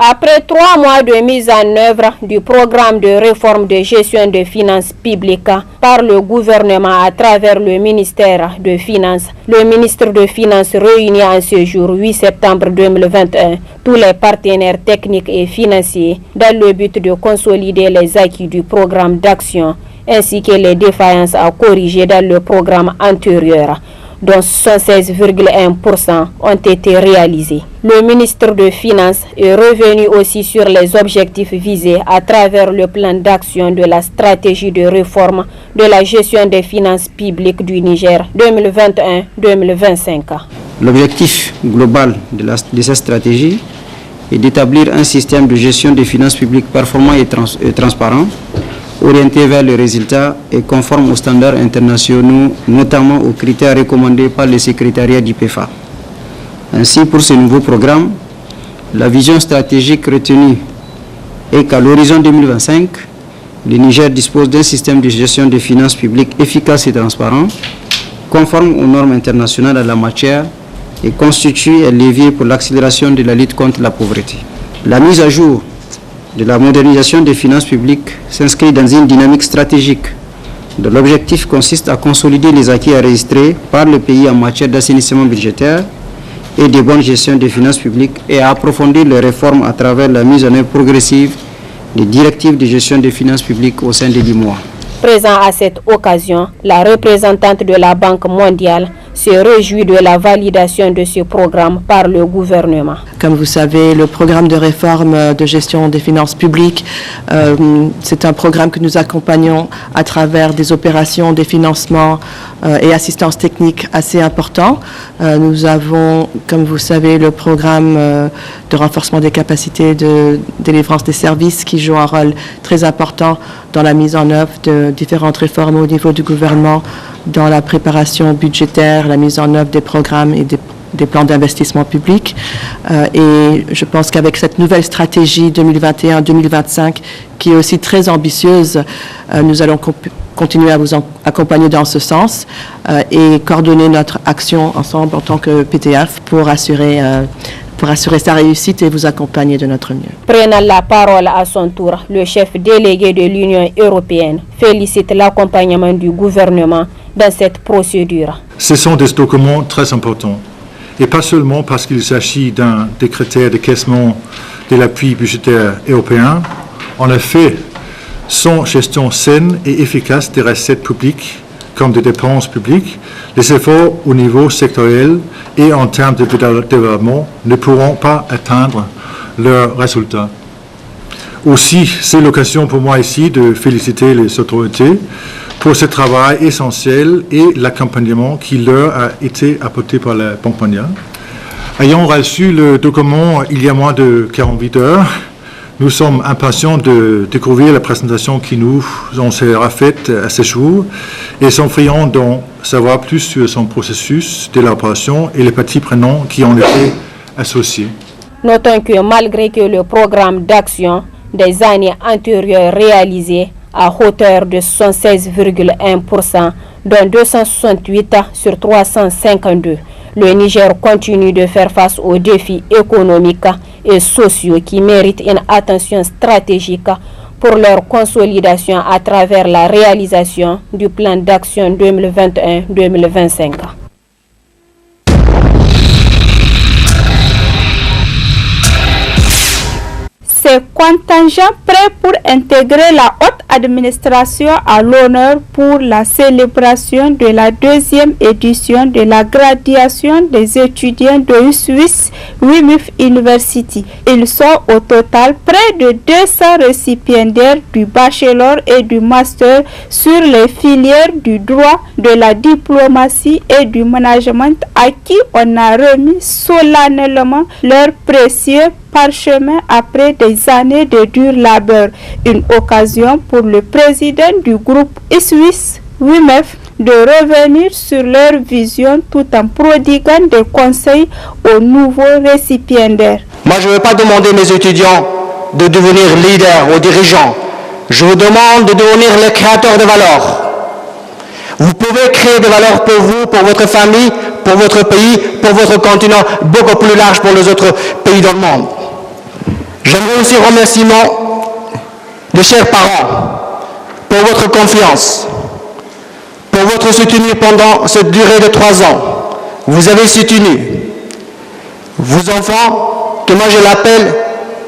Après 3 mois de mise en œuvre du programme de réforme de gestion des finances publiques par le gouvernement à travers le ministère des Finances, le ministre des Finances réunit en ce jour 8 septembre 2021 tous les partenaires techniques et financiers dans le but de consolider les acquis du programme d'action ainsi que les défaillances à corriger dans le programme antérieur, dont 76,1% ont été réalisés. Le ministre des Finances est revenu aussi sur les objectifs visés à travers le plan d'action de la stratégie de réforme de la gestion des finances publiques du Niger 2021-2025. L'objectif global de cette stratégie est d'établir un système de gestion des finances publiques performant et transparent, orienté vers les résultats et conforme aux standards internationaux, notamment aux critères recommandés par le secrétariat du PEFA. Ainsi, pour ce nouveau programme, la vision stratégique retenue est qu'à l'horizon 2025, le Niger dispose d'un système de gestion des finances publiques efficace et transparent, conforme aux normes internationales en la matière et constitue un levier pour l'accélération de la lutte contre la pauvreté. La mise à jour de la modernisation des finances publiques s'inscrit dans une dynamique stratégique dont l'objectif consiste à consolider les acquis enregistrés par le pays en matière d'assainissement budgétaire et de bonne gestion des finances publiques et à approfondir les réformes à travers la mise en œuvre progressive des directives de gestion des finances publiques au sein de l'UEMOA. Présent à cette occasion, la représentante de la Banque mondiale se réjouit de la validation de ce programme par le gouvernement. Comme vous savez, le programme de réforme de gestion des finances publiques, c'est un programme que nous accompagnons à travers des opérations, des financements et assistance technique assez importants. Nous avons, comme vous savez, le programme de renforcement des capacités de délivrance des services qui joue un rôle très important dans la mise en œuvre de différentes réformes au niveau du gouvernement, dans la préparation budgétaire, la mise en œuvre des programmes et des plans d'investissement public. Et je pense qu'avec cette nouvelle stratégie 2021-2025, qui est aussi très ambitieuse, nous allons continuer à vous accompagner dans ce sens et coordonner notre action ensemble en tant que PTF pour assurer sa réussite et vous accompagner de notre mieux. Prenant la parole à son tour, le chef délégué de l'Union européenne félicite l'accompagnement du gouvernement dans cette procédure. Ce sont des documents très importants, et pas seulement parce qu'il s'agit d'un des critères de caissement de l'appui budgétaire européen. En effet, sans gestion saine et efficace des recettes publiques comme des dépenses publiques, les efforts au niveau sectoriel et en termes de développement ne pourront pas atteindre leurs résultats. Aussi, c'est l'occasion pour moi ici de féliciter les autorités pour ce travail essentiel et l'accompagnement qui leur a été apporté par la Banque mondiale. Ayant reçu le document il y a moins de 48 heures, nous sommes impatients de découvrir la présentation qui nous en sera faite à ce jour et sommes friands d'en savoir plus sur son processus d'élaboration et les parties prenantes qui ont été associées. Notons que malgré que le programme d'action des années antérieures réalisé à hauteur de 76,1%, dont 268 sur 352, le Niger continue de faire face aux défis économiques et sociaux qui méritent une attention stratégique pour leur consolidation à travers la réalisation du plan d'action 2021-2025. Ces contingents prêts pour intégrer la haute administration à l'honneur pour la célébration de la 2e édition de la graduation des étudiants de Suisse WIMIF University. Ils sont au total près de 200 récipiendaires du bachelor et du master sur les filières du droit, de la diplomatie et du management à qui on a remis solennellement leur précieux parchemin après des années de dur labeur. Une occasion pour le président du groupe Suisse WIMIF de revenir sur leur vision tout en prodiguant des conseils aux nouveaux récipiendaires. Moi, je ne veux pas demander à mes étudiants de devenir leaders ou dirigeants. Je vous demande de devenir les créateurs de valeur. Vous pouvez créer des valeurs pour vous, pour votre famille, pour votre pays, pour votre continent, beaucoup plus large pour les autres pays dans le monde. J'aimerais aussi remercier de chers parents pour votre confiance, pour votre soutien pendant cette durée de 3 ans. Vous avez soutenu vos enfants, que moi je l'appelle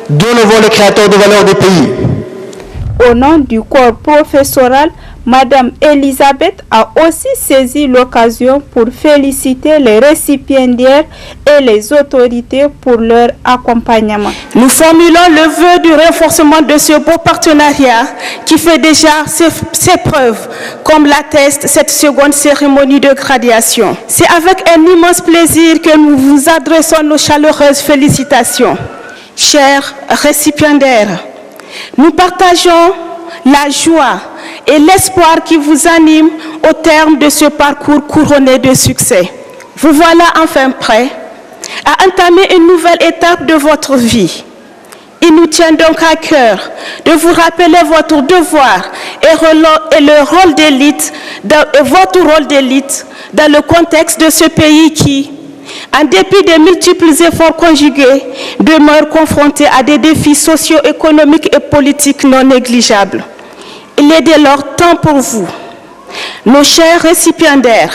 de nouveau les créateurs de valeur du pays. Au nom du corps professoral, Madame Elisabeth a aussi saisi l'occasion pour féliciter les récipiendaires et les autorités pour leur accompagnement. Nous formulons le vœu du renforcement de ce beau partenariat qui fait déjà ses preuves, comme l'atteste cette seconde cérémonie de graduation. C'est avec un immense plaisir que nous vous adressons nos chaleureuses félicitations. Chers récipiendaires, nous partageons la joie et l'espoir qui vous anime au terme de ce parcours couronné de succès. Vous voilà enfin prêts à entamer une nouvelle étape de votre vie. Il nous tient donc à cœur de vous rappeler votre devoir et le rôle d'élite, votre rôle d'élite dans le contexte de ce pays qui, en dépit des multiples efforts conjugués, demeure confronté à des défis socio-économiques et politiques non négligeables. Il est dès lors temps pour vous, nos chers récipiendaires,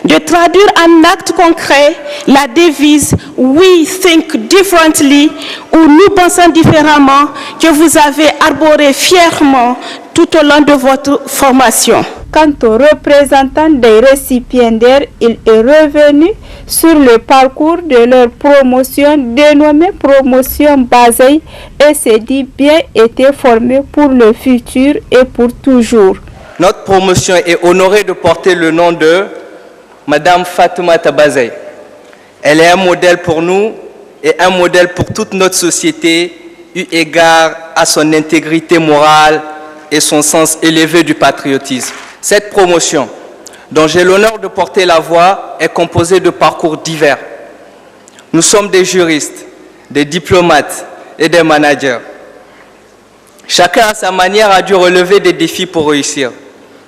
de traduire en actes concrets la devise « We think differently » ou « Nous pensons différemment » que vous avez arboré fièrement tout au long de votre formation. Quant aux représentants des récipiendaires, il est revenu sur le parcours de leur promotion dénommée promotion Bazeille et s'est dit bien été formé pour le futur et pour toujours. Notre promotion est honorée de porter le nom de Madame Fatoumata Bazeille. Elle est un modèle pour nous et un modèle pour toute notre société, eu égard à son intégrité morale et son sens élevé du patriotisme. Cette promotion, dont j'ai l'honneur de porter la voix, est composée de parcours divers. Nous sommes des juristes, des diplomates et des managers. Chacun à sa manière a dû relever des défis pour réussir.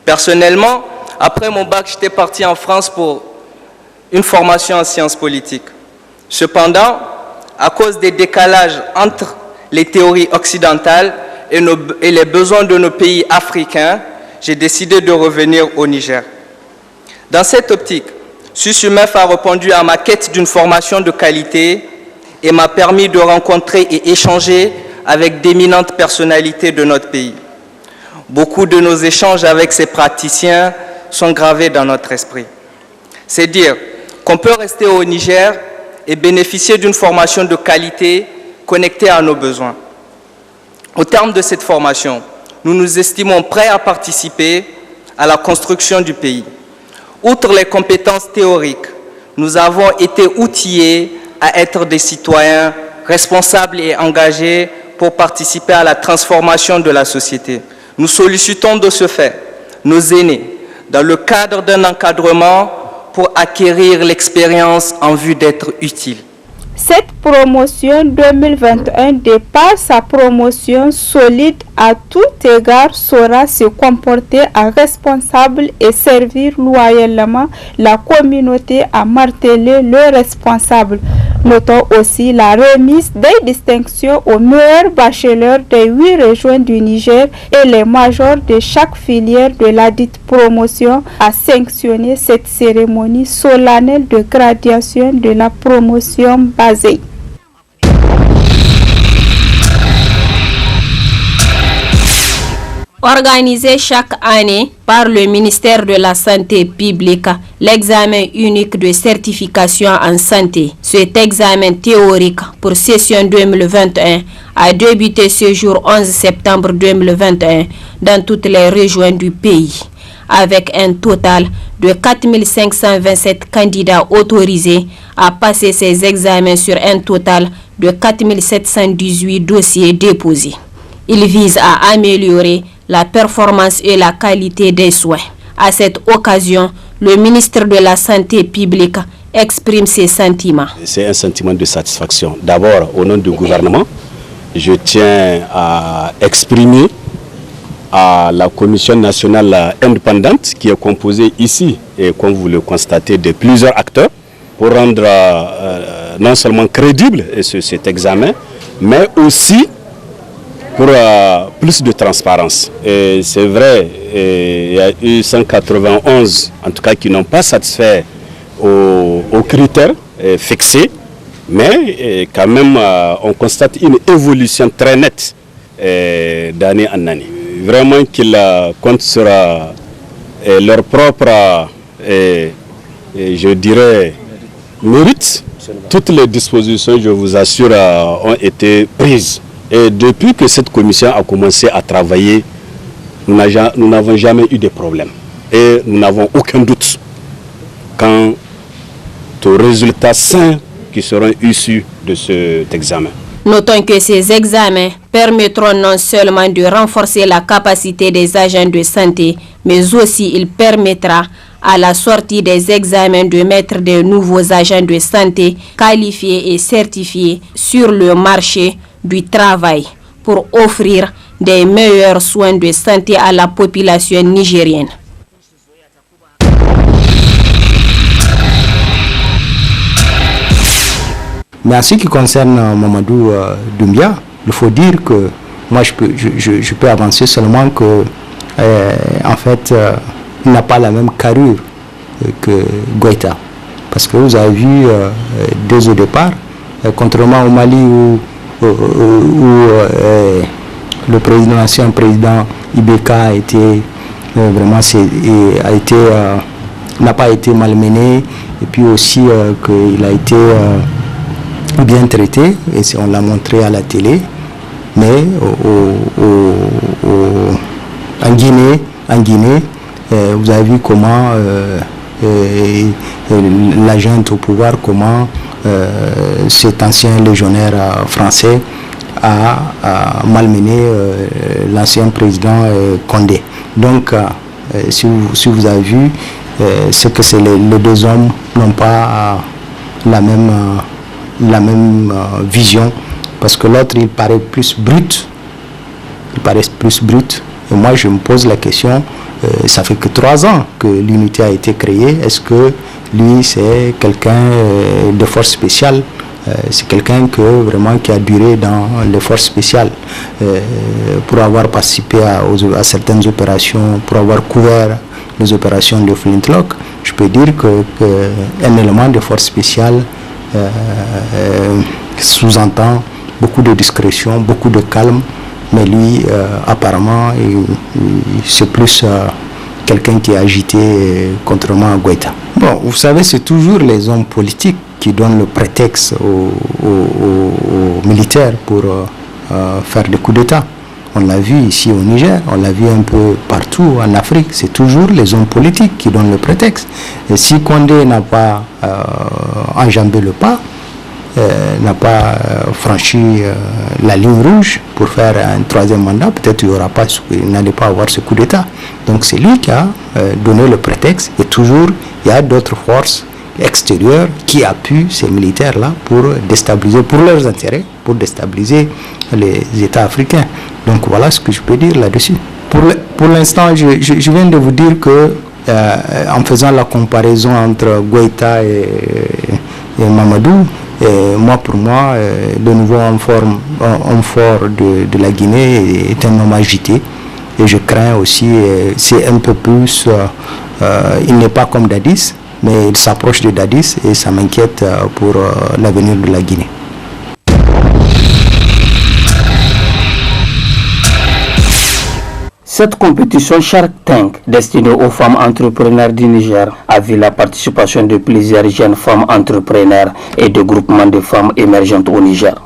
Personnellement, après mon bac, j'étais parti en France pour une formation en sciences politiques. Cependant, à cause des décalages entre les théories occidentales et les besoins de nos pays africains, j'ai décidé de revenir au Niger. Dans cette optique, SUSUMEF a répondu à ma quête d'une formation de qualité et m'a permis de rencontrer et échanger avec d'éminentes personnalités de notre pays. Beaucoup de nos échanges avec ces praticiens sont gravés dans notre esprit. C'est dire qu'on peut rester au Niger et bénéficier d'une formation de qualité connectée à nos besoins. Au terme de cette formation, nous nous estimons prêts à participer à la construction du pays. Outre les compétences théoriques, nous avons été outillés à être des citoyens responsables et engagés pour participer à la transformation de la société. Nous sollicitons de ce fait nos aînés dans le cadre d'un encadrement pour acquérir l'expérience en vue d'être utiles. Cette promotion 2021, de par sa promotion solide à tout égard, saura se comporter en responsable et servir loyalement la communauté, à marteler le responsable. Notons aussi la remise des distinctions aux meilleurs bachelors des 8 régions du Niger et les majors de chaque filière de la dite promotion a sanctionné cette cérémonie solennelle de graduation de la promotion Bazeille. Organisé chaque année par le ministère de la Santé publique, l'examen unique de certification en santé. Cet examen théorique pour session 2021 a débuté ce jour 11 septembre 2021 dans toutes les régions du pays, avec un total de 4527 candidats autorisés à passer ces examens sur un total de 4718 dossiers déposés. Il vise à améliorer la performance et la qualité des soins. À cette occasion, le ministre de la Santé publique exprime ses sentiments. C'est un sentiment de satisfaction. D'abord, au nom du gouvernement, je tiens à exprimer à la Commission nationale indépendante qui est composée ici, et comme vous le constatez, de plusieurs acteurs, pour rendre non seulement crédible cet examen, mais aussi pour plus de transparence. C'est vrai, il y a eu 191, en tout cas, qui n'ont pas satisfait aux critères fixés, mais quand même, on constate une évolution très nette d'année en année. Vraiment qu'ils comptent sur leur propre, je dirais, mérite. Toutes les dispositions, je vous assure, ont été prises. Et depuis que cette commission a commencé à travailler, nous n'avons jamais eu de problème. Et nous n'avons aucun doute quant aux résultats sains qui seront issus de cet examen. Notons que ces examens permettront non seulement de renforcer la capacité des agents de santé, mais aussi il permettra à la sortie des examens de mettre de nouveaux agents de santé qualifiés et certifiés sur le marché du travail pour offrir des meilleurs soins de santé à la population nigérienne. Mais en ce qui concerne Mamadou Doumbia, il faut dire que moi je peux avancer seulement que en fait il n'a pas la même carrure que Goïta. Parce que vous avez vu dès au départ, contrairement au Mali où le président, l'ancien président Ibeka a été vraiment n'a pas été malmené, et puis aussi qu'il a été bien traité, et on l'a montré à la télé. Mais en Guinée, vous avez vu comment la junte au pouvoir, comment cet ancien légionnaire français a malmené l'ancien président Condé. Donc, si vous avez vu, c'est que les deux hommes n'ont pas la même vision, parce que l'autre il paraît plus brut, et moi je me pose la question, ça fait que 3 ans que l'unité a été créée, est-ce que lui c'est quelqu'un de force spéciale? C'est quelqu'un qui a duré dans les forces spéciales pour avoir participé à certaines opérations, pour avoir couvert les opérations de Flintlock. Je peux dire qu'un élément de force spéciale sous-entend beaucoup de discrétion, beaucoup de calme, mais lui apparemment c'est plus quelqu'un qui est agité, contrairement à Goïta. Bon, vous savez, c'est toujours les hommes politiques qui donnent le prétexte aux militaires pour faire des coups d'État. On l'a vu ici au Niger, on l'a vu un peu partout en Afrique. C'est toujours les hommes politiques qui donnent le prétexte. Et si Condé n'a pas enjambé le pas, n'a pas franchi la ligne rouge pour faire un 3e mandat, peut-être il n'allait pas avoir ce coup d'État. Donc c'est lui qui a donné le prétexte, et toujours il y a d'autres forces extérieures qui appuient ces militaires-là pour déstabiliser, pour leurs intérêts, pour déstabiliser les États africains. Donc voilà ce que je peux dire là-dessus. Pour l'instant, je viens de vous dire que en faisant la comparaison entre Goïta et Mamadou, pour moi, le nouveau homme fort de la Guinée est un homme agité. Et je crains aussi, c'est un peu plus, il n'est pas comme Dadis, mais il s'approche de Dadis, et ça m'inquiète pour l'avenir de la Guinée. Cette compétition Shark Tank, destinée aux femmes entrepreneurs du Niger, a vu la participation de plusieurs jeunes femmes entrepreneurs et de groupements de femmes émergentes au Niger.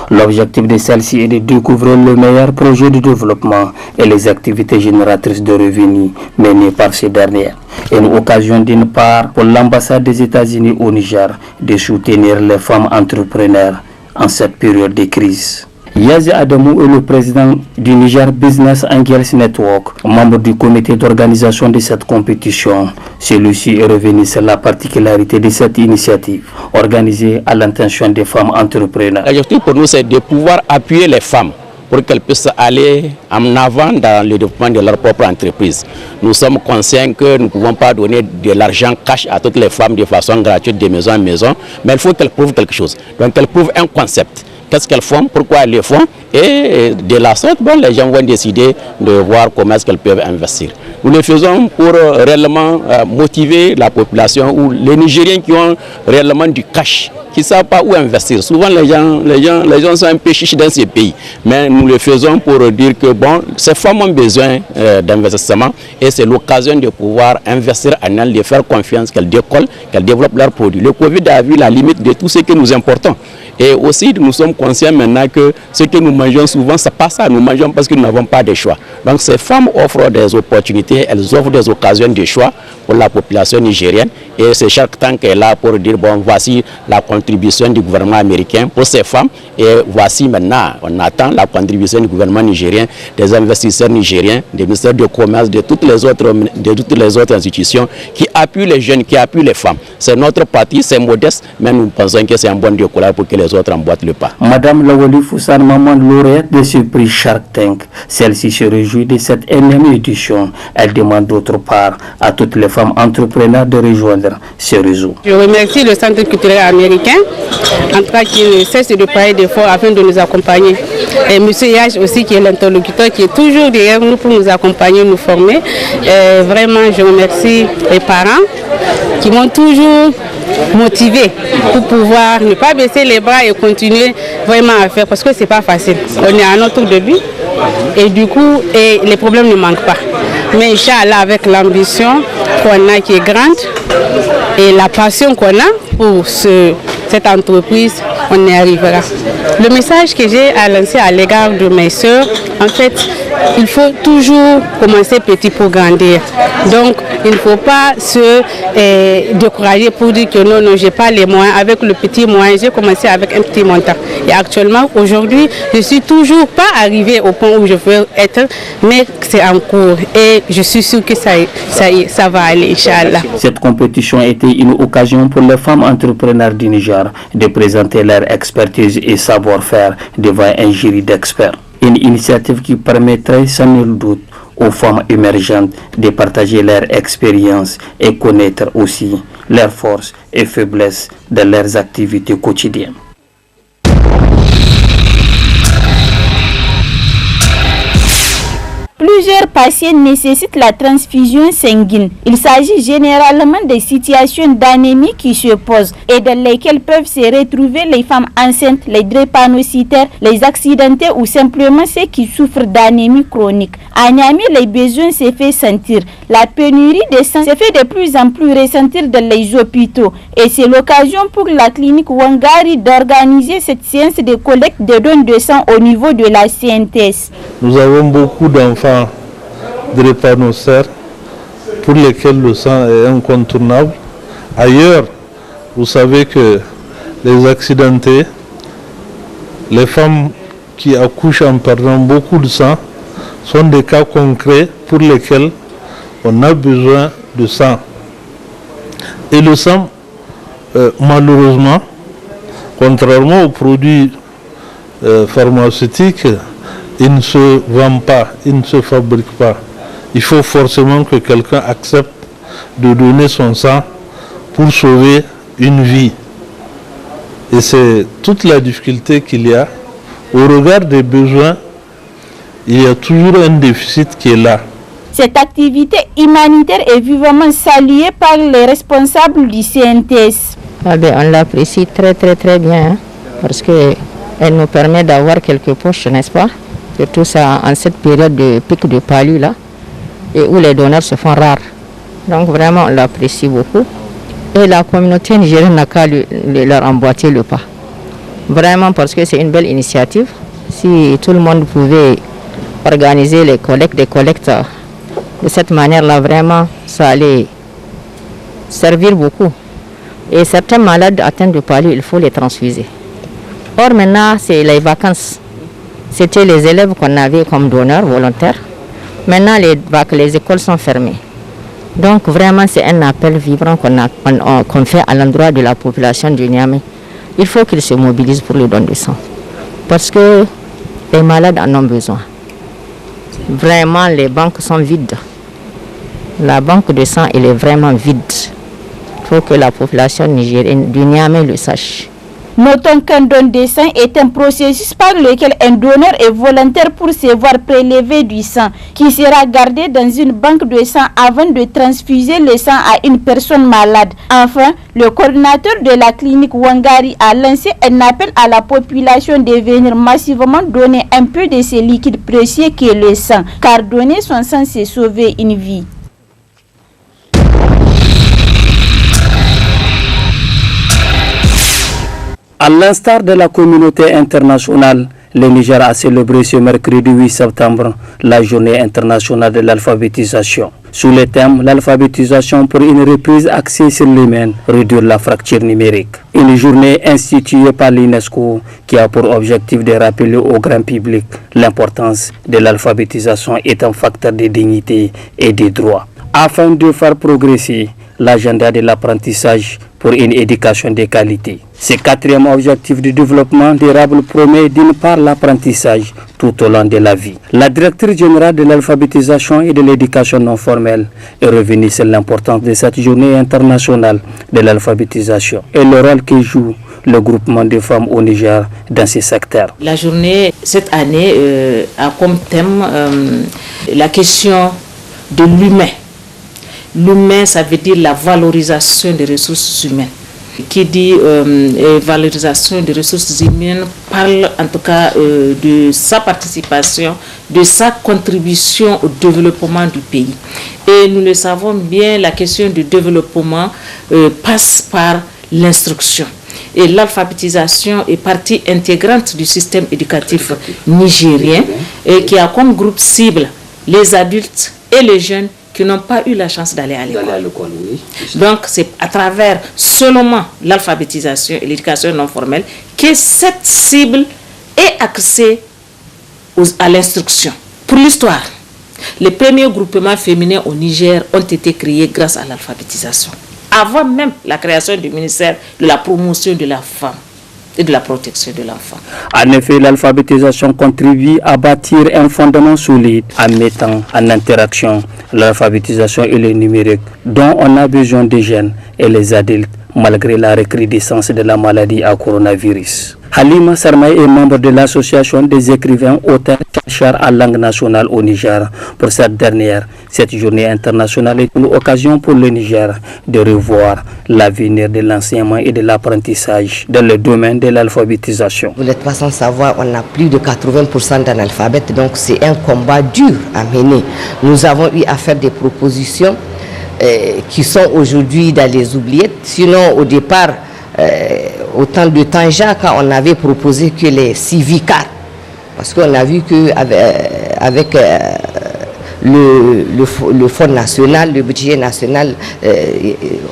L'objectif de celle-ci est de découvrir le meilleur projet de développement et les activités génératrices de revenus menées par ces dernières. Une occasion d'une part pour l'ambassade des États-Unis au Niger de soutenir les femmes entrepreneurs en cette période de crise. Yazi Adamou est le président du Niger Business Angels Network, membre du comité d'organisation de cette compétition. Celui-ci est revenu sur la particularité de cette initiative, organisée à l'intention des femmes entrepreneurs. L'objectif pour nous, c'est de pouvoir appuyer les femmes pour qu'elles puissent aller en avant dans le développement de leur propre entreprise. Nous sommes conscients que nous ne pouvons pas donner de l'argent cash à toutes les femmes de façon gratuite de maison en maison, mais il faut qu'elles prouvent quelque chose. Donc elles prouvent un concept, qu'est-ce qu'elles font, pourquoi elles le font, et de la sorte, les gens vont décider de voir comment est-ce qu'elles peuvent investir. Nous le faisons pour réellement motiver la population ou les Nigériens qui ont réellement du cash, qui ne savent pas où investir. Souvent, les gens sont un peu chiches dans ces pays. Mais nous le faisons pour dire que ces femmes ont besoin d'investissement et c'est l'occasion de pouvoir investir en elles, de faire confiance qu'elles décollent, qu'elles développent leurs produits. Le Covid a vu la limite de tout ce que nous importons. Et aussi, nous sommes conscients maintenant que ce que nous mangeons souvent, ce n'est pas ça. Nous mangeons parce que nous n'avons pas de choix. Donc, ces femmes offrent des opportunités, elles offrent des occasions de choix pour la population nigérienne. Et c'est Shark Tank qui est là pour dire, voici la contribution du gouvernement américain pour ces femmes. Et voici maintenant, on attend la contribution du gouvernement nigérien, des investisseurs nigériens, des ministères de commerce, de toutes les autres institutions qui appuient les jeunes, qui appuient les femmes. C'est notre parti, c'est modeste, mais nous pensons que c'est un bon décollage pour que les autres emboîtent le pas. Madame Lawali Foussane Maman, lauréate de ce prix Shark Tank, celle-ci se réjouit de cette énième édition. Elle demande d'autre part à toutes les femmes entrepreneurs de rejoindre ce réseau. Je remercie le Centre culturel américain, en tout cas qui ne cesse de parler d'efforts afin de nous accompagner. Et M. Yach aussi qui est l'interlocuteur, qui est toujours derrière nous pour nous accompagner, nous former. Et vraiment, je remercie les parents qui m'ont toujours motivé pour pouvoir ne pas baisser les bras et continuer vraiment à faire parce que c'est pas facile. On est à notre début et du coup les problèmes ne manquent pas. Mais Inch'Allah, avec l'ambition qu'on a qui est grande et la passion qu'on a pour cette entreprise, on y arrivera. Le message que j'ai à lancer à l'égard de mes sœurs, en fait, il faut toujours commencer petit pour grandir. Donc, il ne faut pas se décourager pour dire que non, je n'ai pas les moyens. Avec le petit moyen, j'ai commencé avec un petit montant. Et actuellement, aujourd'hui, je ne suis toujours pas arrivée au point où je veux être, mais c'est en cours. Et je suis sûre que ça va aller, Inch'Allah. Cette compétition était une occasion pour les femmes entrepreneurs du Niger de présenter leur expertise et savoir-faire devant un jury d'experts. Une initiative qui permettrait sans nul doute aux femmes émergentes de partager leur expérience et connaître aussi leurs forces et faiblesses dans leurs activités quotidiennes. Plusieurs patients nécessitent la transfusion sanguine. Il s'agit généralement des situations d'anémie qui se posent et dans lesquelles peuvent se retrouver les femmes enceintes, les drépanocytaires, les accidentés ou simplement ceux qui souffrent d'anémie chronique. À Niamey, les besoins se fait sentir. La pénurie de sang se fait de plus en plus ressentir dans les hôpitaux et c'est l'occasion pour la clinique Wangari d'organiser cette séance de collecte de dons de sang au niveau de la CNTS. Nous avons beaucoup d'enfants drépanocytaires pour lesquels le sang est incontournable. Ailleurs, vous savez que les accidentés, les femmes qui accouchent en perdant beaucoup de sang, sont des cas concrets pour lesquels on a besoin de sang. Et le sang, malheureusement, contrairement aux produits pharmaceutiques, il ne se vend pas, il ne se fabrique pas. Il faut forcément que quelqu'un accepte de donner son sang pour sauver une vie. Et c'est toute la difficulté qu'il y a. Au regard des besoins, il y a toujours un déficit qui est là. Cette activité humanitaire est vivement saluée par les responsables du CNTS. On l'apprécie très bien, parce qu'elle nous permet d'avoir quelques poches, n'est-ce pas? Surtout ça en cette période de pic de palu là, et où les donneurs se font rares. Donc vraiment on l'apprécie beaucoup. Et la communauté nigérienne n'a qu'à leur emboîter le pas. Vraiment parce que c'est une belle initiative. Si tout le monde pouvait organiser des collectes de cette manière-là, vraiment ça allait servir beaucoup. Et certains malades atteints de palu, il faut les transfuser. Or maintenant c'est les vacances. C'était les élèves qu'on avait comme donneurs volontaires. Maintenant, les écoles sont fermées. Donc, vraiment, c'est un appel vibrant qu'on fait à l'endroit de la population du Niamey. Il faut qu'ils se mobilisent pour le don de sang. Parce que les malades en ont besoin. Vraiment, les banques sont vides. La banque de sang, elle est vraiment vide. Il faut que la population nigérienne du Niamey le sache. Notons qu'un don de sang est un processus par lequel un donneur est volontaire pour se voir prélever du sang qui sera gardé dans une banque de sang avant de transfuser le sang à une personne malade. Enfin, le coordinateur de la clinique Wangari a lancé un appel à la population de venir massivement donner un peu de ce liquide précieux qu'est le sang, car donner son sang, c'est sauver une vie. À l'instar de la communauté internationale, le Niger a célébré ce mercredi 8 septembre la journée internationale de l'alphabétisation. Sous le thème « L'alphabétisation pour une reprise axée sur l'humain, réduire la fracture numérique ». Une journée instituée par l'UNESCO qui a pour objectif de rappeler au grand public l'importance de l'alphabétisation étant facteur de dignité et de droits. Afin de faire progresser l'agenda de l'apprentissage pour une éducation de qualité. Ce quatrième objectif du développement durable promet d'une part l'apprentissage tout au long de la vie. La directrice générale de l'alphabétisation et de l'éducation non formelle est revenue sur l'importance de cette journée internationale de l'alphabétisation et le rôle que joue le groupement de femmes au Niger dans ce secteur. La journée, cette année, a comme thème la question de l'humain. L'humain, ça veut dire la valorisation des ressources humaines. Qui dit valorisation des ressources humaines parle en tout cas de sa participation, de sa contribution au développement du pays. Et nous le savons bien, la question du développement passe par l'instruction. Et l'alphabétisation est partie intégrante du système éducatif nigérien et qui a comme groupe cible les adultes et les jeunes qui n'ont pas eu la chance d'aller à l'école. Donc, c'est à travers seulement l'alphabétisation et l'éducation non formelle que cette cible est axée à l'instruction. Pour l'histoire, les premiers groupements féminins au Niger ont été créés grâce à l'alphabétisation. Avant même la création du ministère de la promotion de la femme et de la protection de l'enfant. En effet, l'alphabétisation contribue à bâtir un fondement solide en mettant en interaction l'alphabétisation et le numérique dont on a besoin des jeunes et les adultes malgré la recrudescence de la maladie à coronavirus. Halima Sarmaï est membre de l'association des écrivains auteurs chercheurs en langue nationale au Niger. Pour cette dernière, cette journée internationale est une occasion pour le Niger de revoir l'avenir de l'enseignement et de l'apprentissage dans le domaine de l'alphabétisation. Vous n'êtes pas sans savoir, on a plus de 80% d'analphabètes, donc c'est un combat dur à mener. Nous avons eu à faire des propositions qui sont aujourd'hui dans les oubliettes. Sinon, au départ, au temps de Tanja, quand on avait proposé que les civicards, parce qu'on a vu qu'avec le fonds national, le budget national,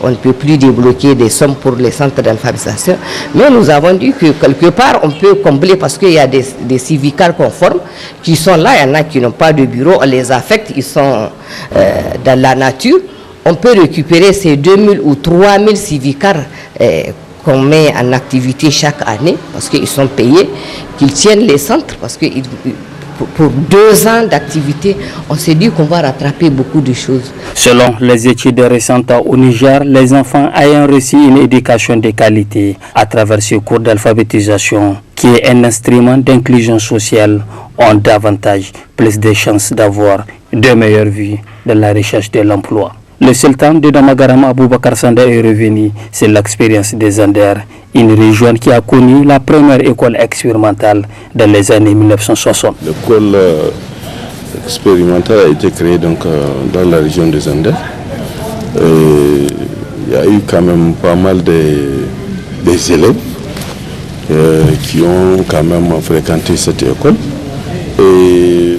on ne peut plus débloquer des sommes pour les centres d'alphabétisation. Mais nous avons dit que quelque part, on peut combler parce qu'il y a des civicards conformes qui sont là, il y en a qui n'ont pas de bureau, on les affecte, ils sont dans la nature. On peut récupérer ces 2000 ou 3000 civicards qu'on met en activité chaque année parce qu'ils sont payés, qu'ils tiennent les centres parce que pour 2 ans d'activité, on s'est dit qu'on va rattraper beaucoup de choses. Selon les études récentes au Niger, les enfants ayant reçu une éducation de qualité à travers ce cours d'alphabétisation, qui est un instrument d'inclusion sociale, ont davantage plus de chances d'avoir de meilleures vies dans la recherche de l'emploi. Le sultan de Damagaram Aboubakar Sanda est revenu sur l'expérience des Anders, une région qui a connu la première école expérimentale dans les années 1960. L'école expérimentale a été créée donc, dans la région des Anders. Il y a eu quand même pas mal des élèves qui ont quand même fréquenté cette école. Et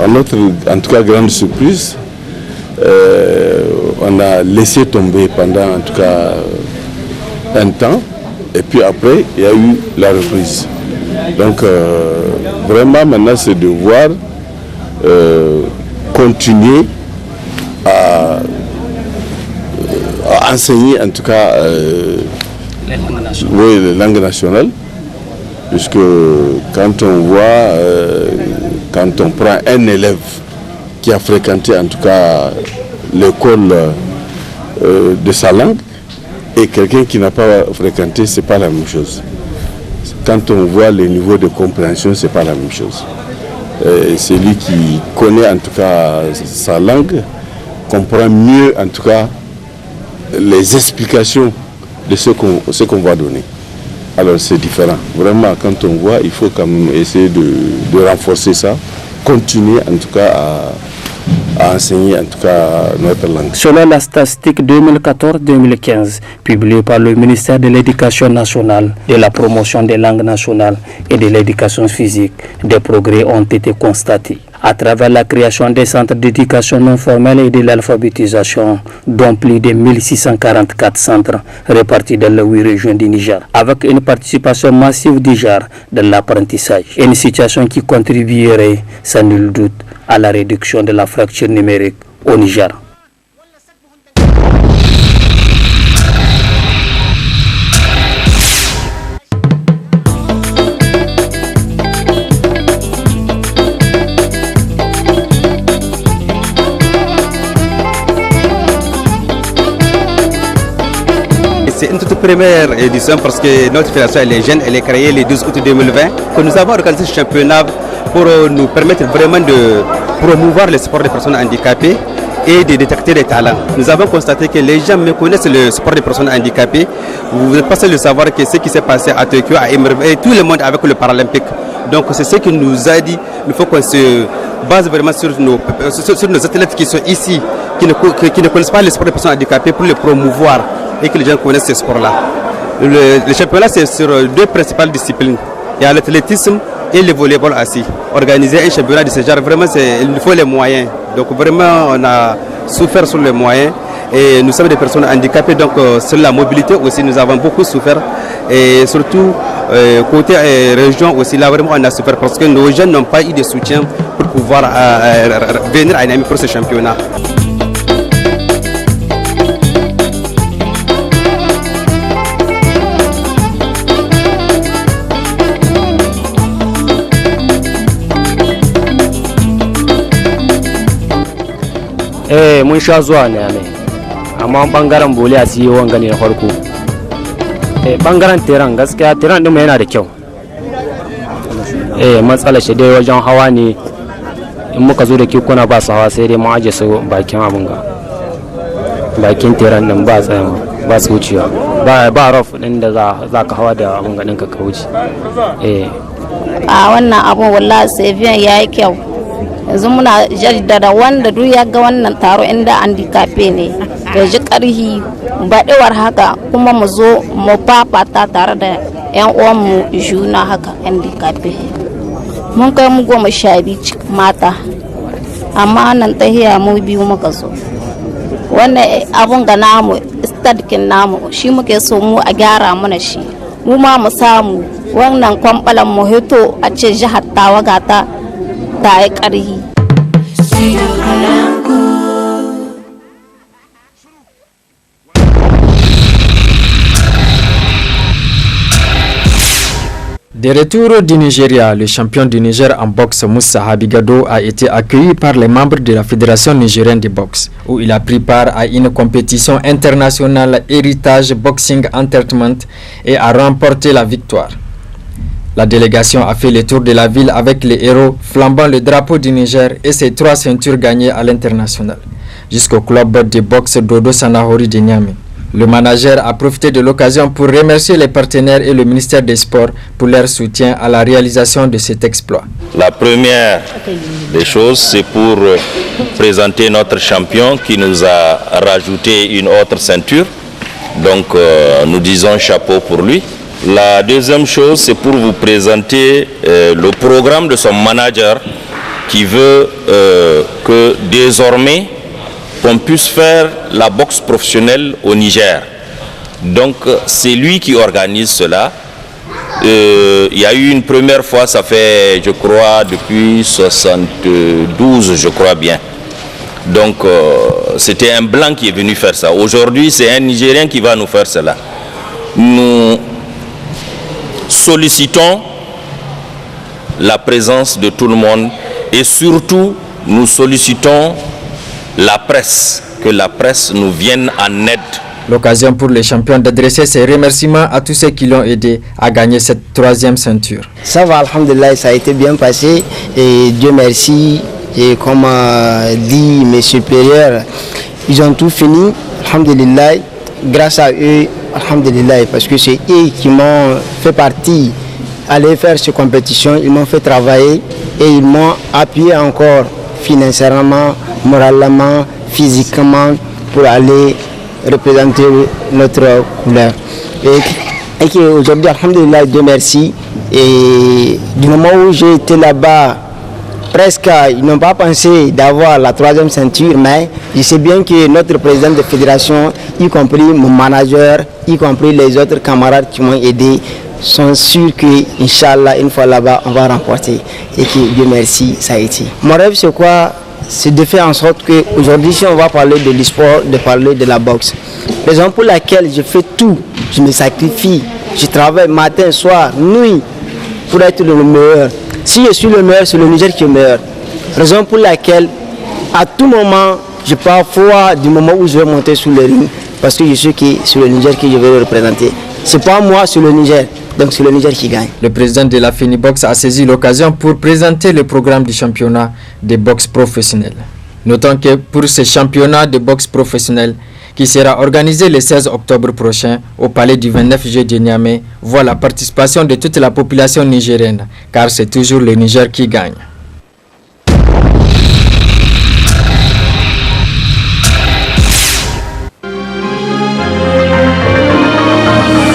à notre, en tout cas, grande surprise, on a laissé tomber pendant en tout cas un temps et puis après il y a eu la reprise. Donc vraiment maintenant c'est de voir continuer à enseigner en tout cas les langues nationales, puisque quand on voit, quand on prend un élève qui a fréquenté en tout cas l'école de sa langue, et quelqu'un qui n'a pas fréquenté, ce n'est pas la même chose. Quand on voit le niveau de compréhension, ce n'est pas la même chose. Celui qui connaît en tout cas sa langue comprend mieux en tout cas les explications de ce qu'on va donner. Alors c'est différent. Vraiment, quand on voit, il faut quand même essayer de renforcer ça, continuer en tout cas à enseigner en tout cas notre langue. Selon la statistique 2014-2015 publiée par le ministère de l'Éducation nationale, de la promotion des langues nationales et de l'éducation physique, des progrès ont été constatés à travers la création des centres d'éducation non formelle et de l'alphabétisation, dont plus de 1644 centres répartis dans les 8 régions du Niger, avec une participation massive du genre dans l'apprentissage. Une situation qui contribuerait sans nul doute à la réduction de la fracture numérique au Niger. C'est une toute première édition parce que notre fédération elle est jeune, elle est créée le 12 août 2020, que nous avons organisé ce championnat pour nous permettre vraiment de promouvoir le sport des personnes handicapées et de détecter les talents. Nous avons constaté que les gens méconnaissent le sport des personnes handicapées. Vous n'êtes pas seul de savoir que ce qui s'est passé à Tokyo a émerveillé tout le monde avec le Paralympique. Donc c'est ce qui nous a dit, il faut qu'on se base vraiment sur nos athlètes qui sont ici, qui ne connaissent pas le sport des personnes handicapées pour le promouvoir et que les gens connaissent ce sport-là. Le championnat, c'est sur 2 principales disciplines. Il y a l'athlétisme et le volleyball assis. Organiser un championnat de ce genre, vraiment, il faut les moyens. Donc vraiment, on a souffert sur les moyens. Et nous sommes des personnes handicapées, donc sur la mobilité aussi, nous avons beaucoup souffert. Et surtout, côté région aussi, là vraiment, on a souffert parce que nos jeunes n'ont pas eu de soutien pour pouvoir venir à Niamey pour ce championnat. Mun sha zuwa ne amma bangaren boli a siyo wanga ne na farko. Bangaren teran gaskiya teran din yana da kyau. Matsalar shi dai wajen hawa ne, in muka zo da kekuna ba su hawa sai dai mu aje su bakin abun ga bakin teran din ba tsayawa ba su wucewa ba rof din da za ka hawa da abun ga ɗinka ka wuce. A wannan abun wallahi sai yayi kyau. Yanzu muna jaddada wanda duk ya ga wannan taro inda handicapé ne ya ji karhi baɗewar haka kuma mu zo mu fafata tare da 'yan uwanmu juna haka handicapé. Mun kai mu 12 mata amma nan tahiya mu biyu muka zo. Wannan abun ga namu stadkin namu shi muke so mu a gyara mana shi, mu ma mu samu wannan kwambalan mu hito a ce jihar Tawa ta yi ƙarhi. De retour du Nigeria, le champion du Niger en boxe Moussa Habigado a été accueilli par les membres de la Fédération nigérienne de boxe, où il a pris part à une compétition internationale Heritage Boxing Entertainment et a remporté la victoire. La délégation a fait le tour de la ville avec les héros flambant le drapeau du Niger et ses 3 ceintures gagnées à l'international, jusqu'au club de boxe Dodo Sanahori de Niamey. Le manager a profité de l'occasion pour remercier les partenaires et le ministère des Sports pour leur soutien à la réalisation de cet exploit. La première des choses, c'est pour présenter notre champion qui nous a rajouté une autre ceinture. Donc nous disons chapeau pour lui. La deuxième chose, c'est pour vous présenter le programme de son manager qui veut que désormais qu'on puisse faire la boxe professionnelle au Niger. Donc c'est lui qui organise cela. Il y a eu une première fois, ça fait je crois depuis 72, je crois bien. Donc c'était un blanc qui est venu faire ça. Aujourd'hui c'est un Nigérien qui va nous faire cela. Nous sollicitons la présence de tout le monde et surtout nous sollicitons la presse, que la presse nous vienne en aide L'occasion pour les champions d'adresser ses remerciements à tous ceux qui l'ont aidé à gagner cette 3e ceinture. Ça va, alhamdoulilah, ça a été bien passé et Dieu merci. Et comme dit mes supérieurs, ils ont tout fini, alhamdoulilah, grâce à eux, alhamdoulilah, parce que c'est eux qui m'ont fait partie, aller faire ces compétitions, ils m'ont fait travailler et ils m'ont appuyé encore financièrement, moralement, physiquement pour aller représenter notre couleur. Et qu'aujourd'hui, alhamdoulilah, Dieu merci. Et du moment où j'ai été là-bas, presque, ils n'ont pas pensé d'avoir la 3e ceinture, mais je sais bien que notre président de fédération, y compris mon manager, y compris les autres camarades qui m'ont aidé, sont sûrs que, Inch'Allah, une fois là-bas, on va remporter. Et que Dieu merci, ça a été. Mon rêve, c'est quoi? C'est de faire en sorte qu'aujourd'hui, si on va parler de l'e-sport, de parler de la boxe. Raison pour laquelle je fais tout, je me sacrifie, je travaille matin, soir, nuit, pour être le meilleur. Si je suis le meilleur, c'est le Niger qui est meilleur. Raison pour laquelle, à tout moment, je pars foi du moment où je vais monter sur le ring, parce que je sais que c'est le Niger que je vais représenter. C'est pas moi, c'est le Niger. Donc c'est le Niger qui gagne. Le président de la FENIBOX a saisi l'occasion pour présenter le programme du championnat de boxe professionnelle. Notons que pour ce championnat de boxe professionnelle, qui sera organisé le 16 octobre prochain au palais du 29 juillet de Niamey, voit la participation de toute la population nigérienne, car c'est toujours le Niger qui gagne.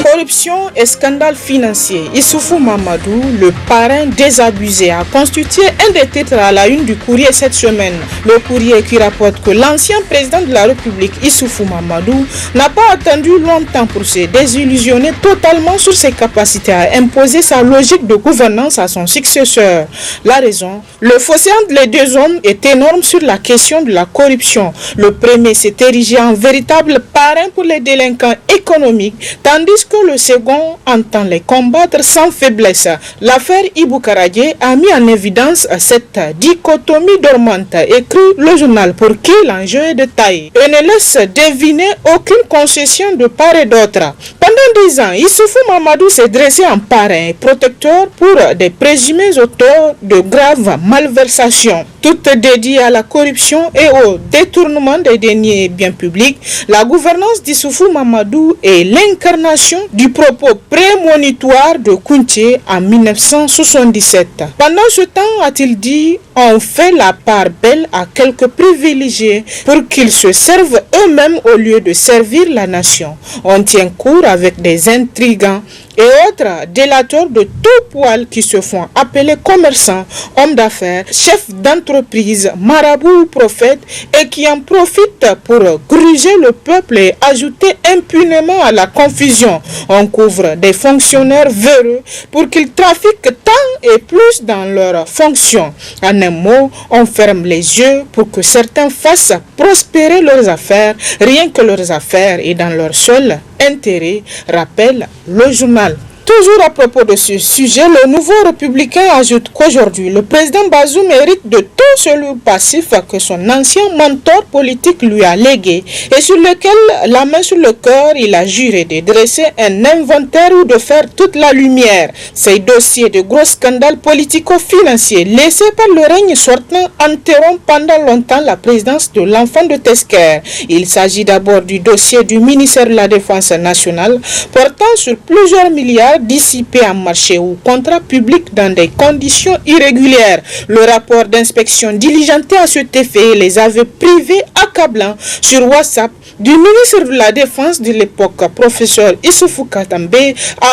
Corruption et scandale financier. Issoufou Mamadou, le parrain désabusé, a constitué un des titres à la une du courrier cette semaine. Le courrier qui rapporte que l'ancien président de la République, Issoufou Mamadou, n'a pas attendu longtemps pour se désillusionner totalement sur ses capacités à imposer sa logique de gouvernance à son successeur. La raison, le fossé entre les deux hommes est énorme sur la question de la corruption. Le premier s'est érigé en véritable parrain pour les délinquants économiques, tandis que le second entend les combattre sans faiblesse. L'affaire Ibou Karadje a mis en évidence cette dichotomie dormante, écrit le journal, pour qui l'enjeu est de taille et ne laisse deviner aucune concession de part et d'autre. Pendant 10 ans, Issoufou Mamadou s'est dressé en parrain et protecteur pour des présumés auteurs de graves malversations, toutes dédiées à la corruption et au détournement des deniers biens publics. La gouvernance d'Issoufou Mamadou est l'incarnation du propos prémonitoire de Kounché en 1977. Pendant ce temps, a-t-il dit, on fait la part belle à quelques privilégiés pour qu'ils se servent eux-mêmes au lieu de servir la nation. On tient court avec des intrigants et autres délateurs de tout poil qui se font appeler commerçants, hommes d'affaires, chefs d'entreprise, marabouts ou prophètes et qui en profitent pour gruger le peuple et ajouter impunément à la confusion. On couvre des fonctionnaires véreux pour qu'ils trafiquent tant et plus dans leurs fonctions. En un mot, on ferme les yeux pour que certains fassent prospérer leurs affaires, rien que leurs affaires et dans leur seul intérêt, rappelle le journal. Toujours à propos de ce sujet, le Nouveau Républicain ajoute qu'aujourd'hui, le président Bazoum hérite de tout ce lourd passif que son ancien mentor politique lui a légué et sur lequel, la main sur le cœur, il a juré de dresser un inventaire ou de faire toute la lumière. Ces dossiers de gros scandales politico-financiers laissés par le règne sortant interrompent pendant longtemps la présidence de l'enfant de Tesker. Il s'agit d'abord du dossier du ministère de la Défense nationale portant sur plusieurs milliards dissipés en marché ou contrat public dans des conditions irrégulières. Le rapport d'inspection diligenté à cet effet les avait privés accablant sur WhatsApp du ministre de la Défense de l'époque, professeur Issoufou Katambe,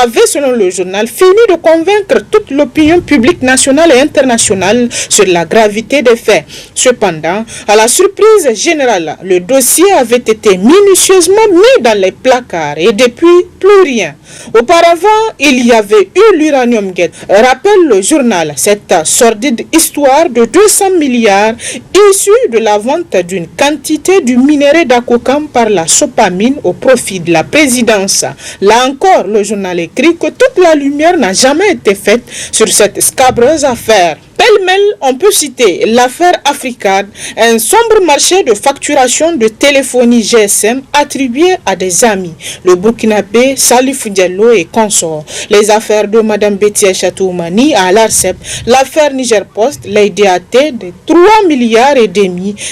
avait, selon le journal, fini de convaincre toute l'opinion publique nationale et internationale sur la gravité des faits. Cependant, à la surprise générale, le dossier avait été minutieusement mis dans les placards et depuis, plus rien. Auparavant, il y avait eu l'Uranium Gate. Rappelle le journal cette sordide histoire de 200 milliards issue de la vente d'une quantité du minerai d'Akokam par la Sopamine au profit de la présidence. Là encore, le journal écrit que toute la lumière n'a jamais été faite sur cette scabreuse affaire. Tel Pêle-mêle, on peut citer l'affaire Africade, un sombre marché de facturation de téléphonie GSM attribué à des amis, le Burkinabé Salif Diallo et consorts, les affaires de Mme Betia Chatoumani à l'ARCEP, l'affaire Niger Post, les DAT de 3,5 milliards,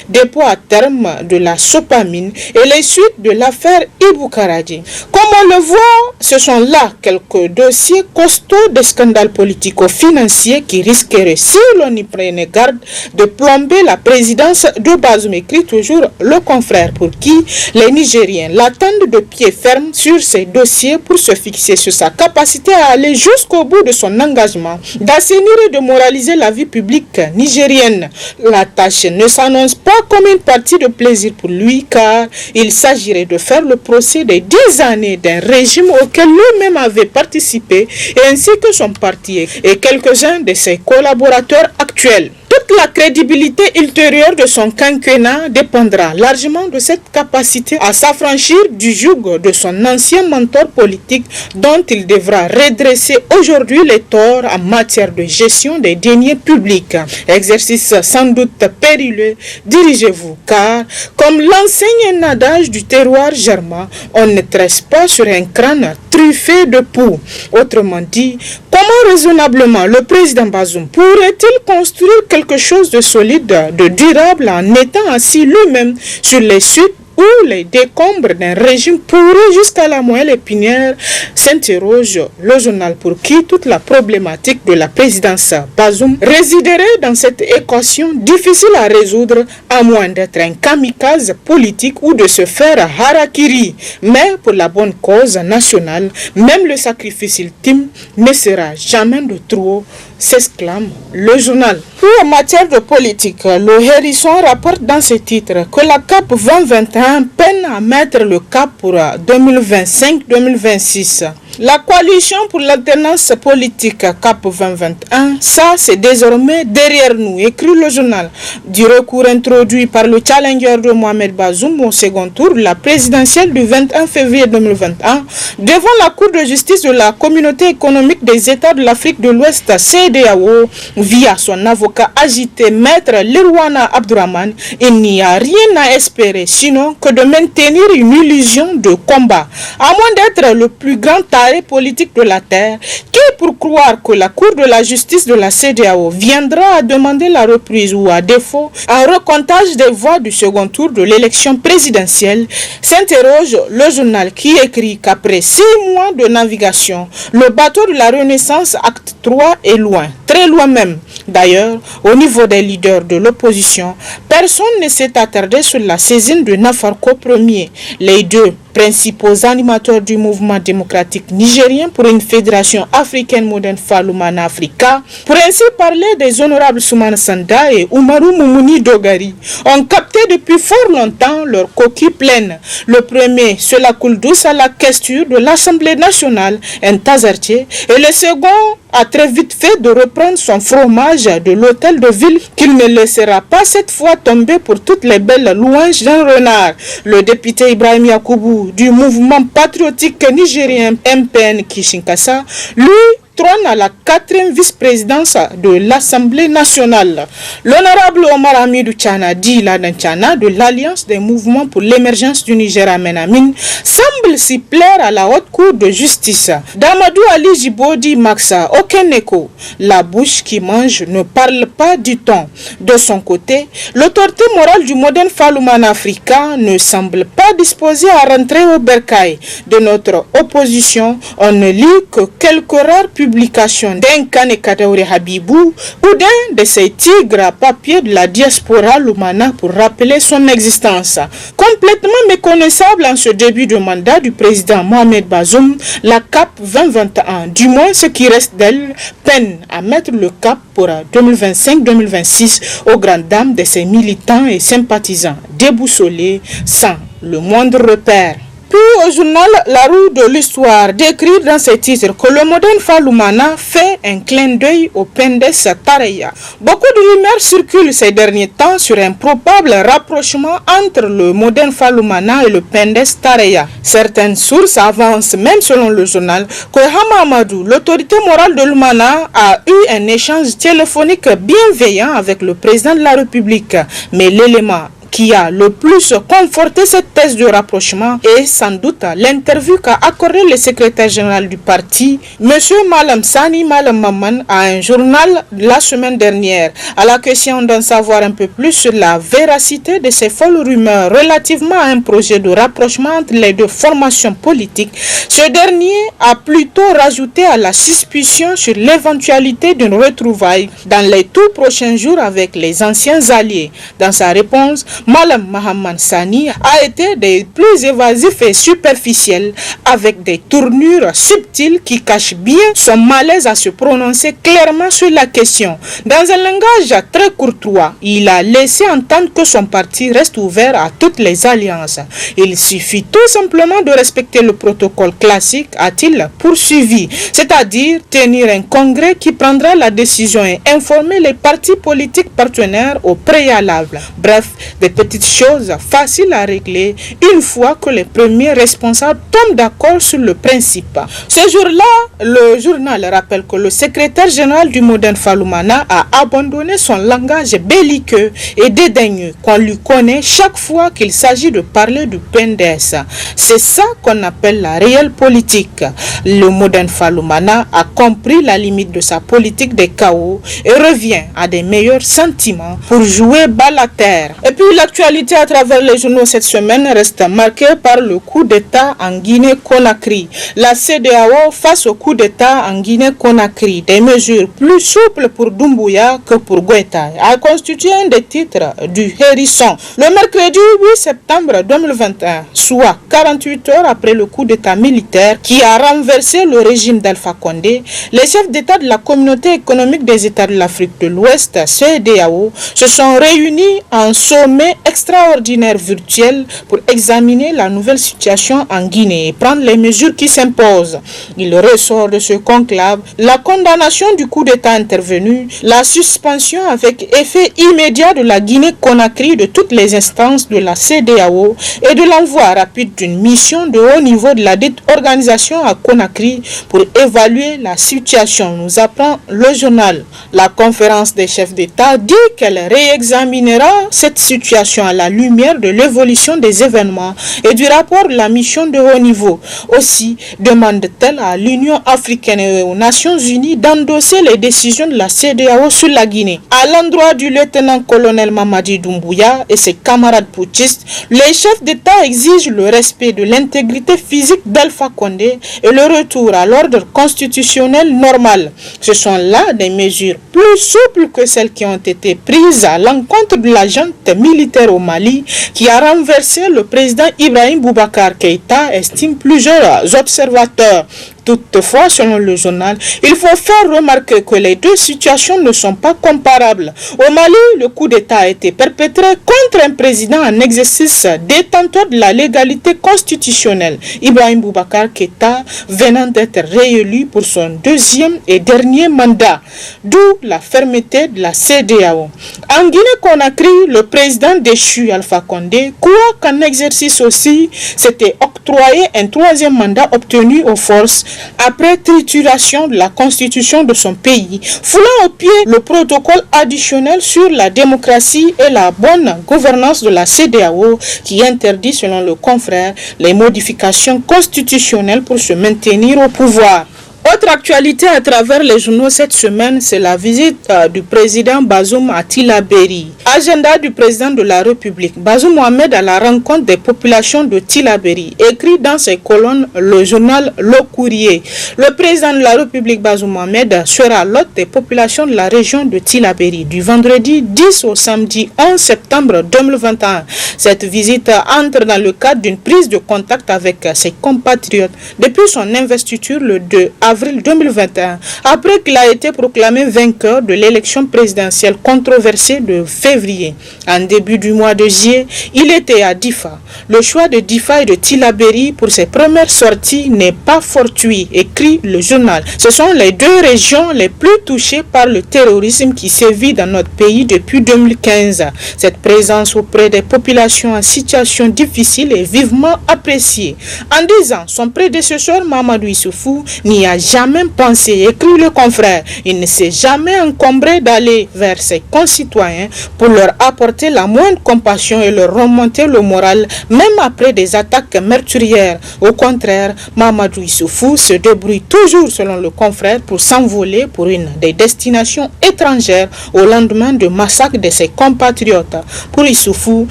dépôt à terme de la Sopamine et les suites de l'affaire Ibou Karadji. Comme on le voit, ce sont là quelques dossiers costauds de scandales politico-financiers qui risqueraient, si l'on y prenait garde, de plomber la présidence de Bazoum, écrit toujours le confrère, pour qui les Nigériens l'attendent de pied ferme sur ces dossiers pour se fixer sur sa capacité à aller jusqu'au bout de son engagement, d'assainir et de moraliser la vie publique nigérienne. La tâche ne s'annonce pas comme une partie de plaisir pour lui, car il s'agirait de faire le procès des 10 années d'un régime auquel lui-même avait participé, ainsi que son parti et quelques-uns de ses collaborateurs actuels. Toute la crédibilité ultérieure de son quinquennat dépendra largement de cette capacité à s'affranchir du joug de son ancien mentor politique, dont il devra redresser aujourd'hui les torts en matière de gestion des deniers publics. Exercice sans doute périlleux, dirigez-vous, car comme l'enseigne un adage du terroir germain, on ne tresse pas sur un crâne truffé de poux. Autrement dit, comment raisonnablement le président Bazoum pourrait-il construire quelque chose de solide, de durable, en étant assis lui-même sur les suites ou les décombres d'un régime pourri jusqu'à la moelle épinière, s'interroge le journal, pour qui toute la problématique de la présidence Bazoum résiderait dans cette équation difficile à résoudre, à moins d'être un kamikaze politique ou de se faire harakiri. Mais pour la bonne cause nationale, même le sacrifice ultime ne sera jamais de trop, s'exclame le journal. Puis en matière de politique, le Hérisson rapporte dans ses titres que la CAP 2021 peine à mettre le cap pour 2025-2026. La coalition pour l'alternance politique CAP 2021, ça c'est désormais derrière nous, écrit le journal. Du recours introduit par le challenger de Mohamed Bazoum au second tour de la présidentielle du 21 février 2021, devant la Cour de justice de la Communauté économique des États de l'Afrique de l'Ouest, CEDEAO, via son avocat agité, maître Lerwana Abdourahmane, il n'y a rien à espérer sinon que de maintenir une illusion de combat, à moins d'être le plus grand politique de la terre, qui pour croire que la Cour de la justice de la CEDEAO viendra à demander la reprise ou à défaut un recomptage des voix du second tour de l'élection présidentielle, s'interroge le journal, qui écrit qu'après 6 mois de navigation, le bateau de la Renaissance acte 3 est loin, très loin même. D'ailleurs, au niveau des leaders de l'opposition, personne ne s'est attardé sur la saisine de Nafarko Ier. Les deux principaux animateurs du mouvement démocratique nigérien pour une fédération africaine moderne Faloumana Africa, pour ainsi parler des honorables Soumana Sanda et Oumarou Moumouni Dogari, ont capté depuis fort longtemps leur coquille pleine. Le premier, cela coule douce à la question de l'Assemblée nationale, un Tazartier, et le second a très vite fait de reprendre son fromage de l'hôtel de ville, qu'il ne laissera pas cette fois tomber pour toutes les belles louanges d'un renard. Le député Ibrahim Yakoubou du mouvement patriotique nigérien MPN Kishinkasa, lui, trône à la 4e vice-présidence de l'Assemblée nationale. L'honorable Omar Hamidou Tchana, dit Ladan Tchana, de l'Alliance des mouvements pour l'émergence du Niger Amenamine, semble s'y plaire à la haute cour de justice. Damadou Ali Jibodi Maxa, aucun écho. La bouche qui mange ne parle pas du ton. De son côté, l'autorité morale du moderne Faloumana Africa ne semble pas disposée à rentrer au bercail. De notre opposition, on ne lit que quelques rares publication d'un Kane Kadaouri Habibou ou d'un de ces tigres à papier de la diaspora Lumana pour rappeler son existence. Complètement méconnaissable en ce début de mandat du président Mohamed Bazoum, la CAP 2021, du moins ce qui reste d'elle, peine à mettre le cap pour 2025-2026 aux grandes dames de ses militants et sympathisants déboussolés sans le moindre repère. Puis au journal La Roue de l'Histoire, décrit dans ses titres que le modèle Faloumana fait un clin d'œil au Pendes Tareya. Beaucoup de rumeurs circulent ces derniers temps sur un probable rapprochement entre le modèle Faloumana et le Pendes Tareya. Certaines sources avancent même selon le journal que Hama Amadou, l'autorité morale de Lumana, a eu un échange téléphonique bienveillant avec le président de la République. Mais l'élément qui a le plus conforté cette thèse de rapprochement est sans doute l'interview qu'a accordé le secrétaire général du parti, M. Malam Sani Malam Maman, à un journal la semaine dernière. À la question d'en savoir un peu plus sur la véracité de ces folles rumeurs relativement à un projet de rapprochement entre les deux formations politiques, ce dernier a plutôt rajouté à la suspicion sur l'éventualité d'une retrouvaille dans les tout prochains jours avec les anciens alliés. Dans sa réponse, Malam Mahaman Sani a été des plus évasifs et superficiels, avec des tournures subtiles qui cachent bien son malaise à se prononcer clairement sur la question. Dans un langage très courtois, il a laissé entendre que son parti reste ouvert à toutes les alliances. Il suffit tout simplement de respecter le protocole classique, a-t-il poursuivi, c'est-à-dire tenir un congrès qui prendra la décision et informer les partis politiques partenaires au préalable. Bref, des petites choses faciles à régler une fois que les premiers responsables tombent d'accord sur le principe. Ce jour-là, le journal rappelle que le secrétaire général du Modern Faloumana a abandonné son langage belliqueux et dédaigneux qu'on lui connaît chaque fois qu'il s'agit de parler du PNDS. C'est ça qu'on appelle la réelle politique. Le Modern Faloumana a compris la limite de sa politique des chaos et revient à des meilleurs sentiments pour jouer bas la terre. Et puis l'actualité à travers les journaux cette semaine reste marquée par le coup d'État en Guinée-Conakry. La CEDEAO face au coup d'État en Guinée-Conakry, des mesures plus souples pour Doumbouya que pour Goïta, a constitué un des titres du Hérisson. Le mercredi 8 septembre 2021, soit 48 heures après le coup d'État militaire qui a renversé le régime d'Alpha Condé, les chefs d'État de la Communauté économique des États de l'Afrique de l'Ouest, CEDEAO, se sont réunis en sommet extraordinaire virtuel pour examiner la nouvelle situation en Guinée et prendre les mesures qui s'imposent. Il ressort de ce conclave la condamnation du coup d'État intervenu, la suspension avec effet immédiat de la Guinée-Conakry de toutes les instances de la CEDEAO et de l'envoi rapide d'une mission de haut niveau de la dite organisation à Conakry pour évaluer la situation, nous apprend le journal. La conférence des chefs d'État dit qu'elle réexaminera cette situation à la lumière de l'évolution des événements et du rapport de la mission de haut niveau. Aussi demande-t-elle à l'Union africaine et aux Nations unies d'endosser les décisions de la CEDEAO sur la Guinée. À l'endroit du lieutenant-colonel Mamadi Doumbouya et ses camarades putschistes, les chefs d'État exigent le respect de l'intégrité physique d'Alpha Condé et le retour à l'ordre constitutionnel normal. Ce sont là des mesures plus souples que celles qui ont été prises à l'encontre de la junte militaire au Mali qui a renversé le président Ibrahim Boubacar Keïta, estiment plusieurs observateurs. Toutefois, selon le journal, il faut faire remarquer que les deux situations ne sont pas comparables. Au Mali, le coup d'État a été perpétré contre un président en exercice détenteur de la légalité constitutionnelle, Ibrahim Boubacar Keïta, venant d'être réélu pour son deuxième et dernier mandat, d'où la fermeté de la CEDEAO. En Guinée-Conakry, le président déchu Alpha Condé, quoi qu'en exercice aussi, s'était octroyé un troisième mandat obtenu aux forces après trituration de la constitution de son pays, foulant au pied le protocole additionnel sur la démocratie et la bonne gouvernance de la CEDEAO qui interdit, selon le confrère, les modifications constitutionnelles pour se maintenir au pouvoir. Autre actualité à travers les journaux cette semaine, c'est la visite du président Bazoum à Tillabéri. Agenda du président de la République, Bazoum Mohamed à la rencontre des populations de Tillabéri. Écrit dans ses colonnes le journal Le Courrier. Le président de la République, Bazoum Mohamed, sera l'hôte des populations de la région de Tillabéri du vendredi 10 au samedi 11 septembre 2021. Cette visite entre dans le cadre d'une prise de contact avec ses compatriotes depuis son investiture le 2 avril avril 2021, après qu'il a été proclamé vainqueur de l'élection présidentielle controversée de février. En début du mois de juillet, il était à Difa. Le choix de Difa et de Tillabéri pour ses premières sorties n'est pas fortuit, écrit le journal. Ce sont les deux régions les plus touchées par le terrorisme qui sévit dans notre pays depuis 2015. Cette présence auprès des populations en situation difficile est vivement appréciée. En 10 ans, son prédécesseur Mamadou Issoufou n'y a jamais pensé, écrit le confrère. Il ne s'est jamais encombré d'aller vers ses concitoyens pour leur apporter la moindre compassion et leur remonter le moral, même après des attaques meurtrières. Au contraire, Mamadou Issoufou se débrouille toujours, selon le confrère, pour s'envoler pour une des destinations étrangères au lendemain de massacre de ses compatriotes. Pour Issoufou,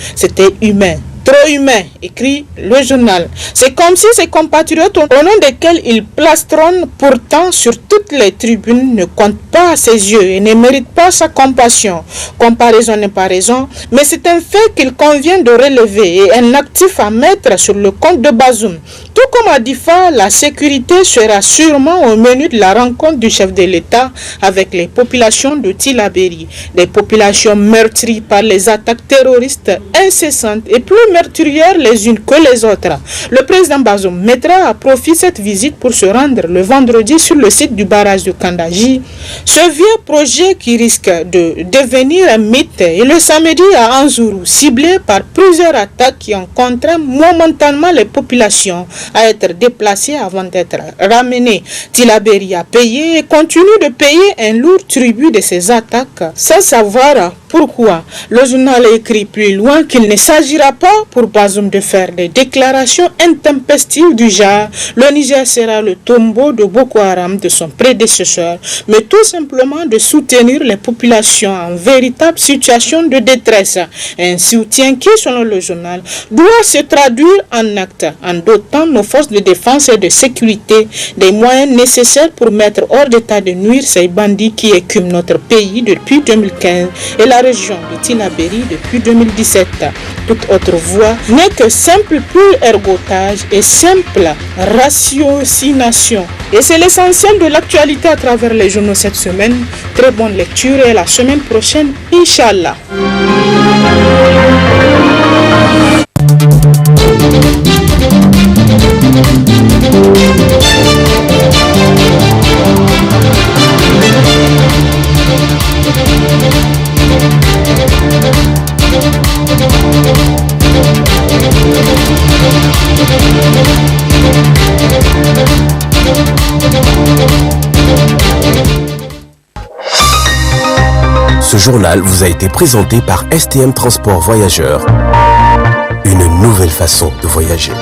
c'était humain. Trop humain, écrit le journal. C'est comme si ses compatriotes, au nom desquels il plastronne pourtant sur toutes les tribunes, ne comptent pas à ses yeux et ne méritent pas sa compassion. Comparaison n'est pas raison, mais c'est un fait qu'il convient de relever et un actif à mettre sur le compte de Bazoum. Tout comme à Difa, la sécurité sera sûrement au menu de la rencontre du chef de l'État avec les populations de Tillabéri. Des populations meurtries par les attaques terroristes incessantes et plus meurtrières les unes que les autres. Le président Bazoum mettra à profit cette visite pour se rendre le vendredi sur le site du barrage de Kandaji. Ce vieux projet qui risque de devenir un mythe est le samedi à Anzourou, ciblé par plusieurs attaques qui ont contraint momentanément les populations à être déplacées avant d'être ramenées. Tillabéri a payé et continue de payer un lourd tribut de ces attaques, sans savoir pourquoi. Le journal écrit plus loin qu'il ne s'agira pas pour Bazoum de faire des déclarations intempestives du genre « Le Niger sera le tombeau de Boko Haram » de son prédécesseur, mais tout simplement de soutenir les populations en véritable situation de détresse. Un soutien qui, selon le journal, doit se traduire en actes, en dotant nos forces de défense et de sécurité des moyens nécessaires pour mettre hors d'état de nuire ces bandits qui écument notre pays depuis 2015 et la région de Tillabéri depuis 2017. Toute autre voie n'est que simple ergotage et simple ratiocination. Et c'est l'essentiel de l'actualité à travers les journaux cette semaine. Très bonne lecture et à la semaine prochaine, Inch'Allah. Ce journal vous a été présenté par STM Transport Voyageurs. Une nouvelle façon de voyager.